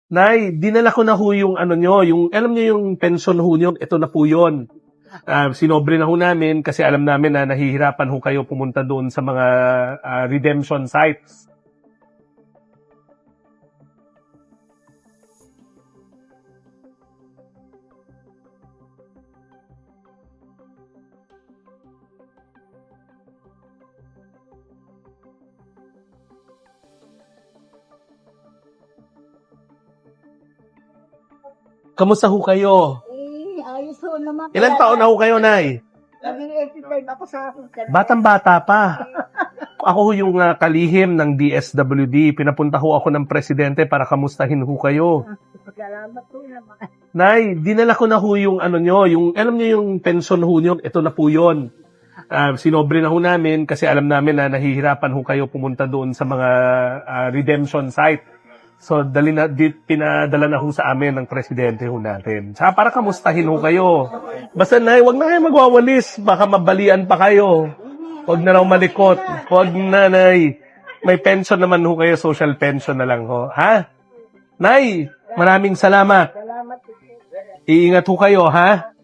Nay, dinala ko na ho yung ano nyo, yung, alam nyo yung pension ho nyo, ito na po yun. Sinobre na ho namin kasi alam namin na nahihirapan ho kayo pumunta doon sa mga redemption sites. Kamusta ho kayo? Ayos ho naman. Ilan taon na ho kayo, Nay? Naging 85 ako sa akin. Batang-bata pa. Ako ho yung kalihim ng DSWD. Pinapunta ho ako ng presidente para kamustahin ho kayo. Salamat po naman. Nay, dinala ko na ho yung ano nyo, yung, alam nyo yung pension ho nyo, ito na po yun. Sinobre na ho namin kasi alam namin na nahihirapan ho kayo pumunta doon sa mga redemption site. So, pinadala na ho sa amin ng presidente ho natin. Tsaka para kamustahin ho kayo. Basta Nay, wag na kayo magwawalis. Baka mabalian pa kayo. Wag na raw malikot. Wag na, Nay. May pension naman ho kayo, social pension na lang ho. Ha? Nay, maraming salamat. Salamat po. Iingat ho kayo, ha?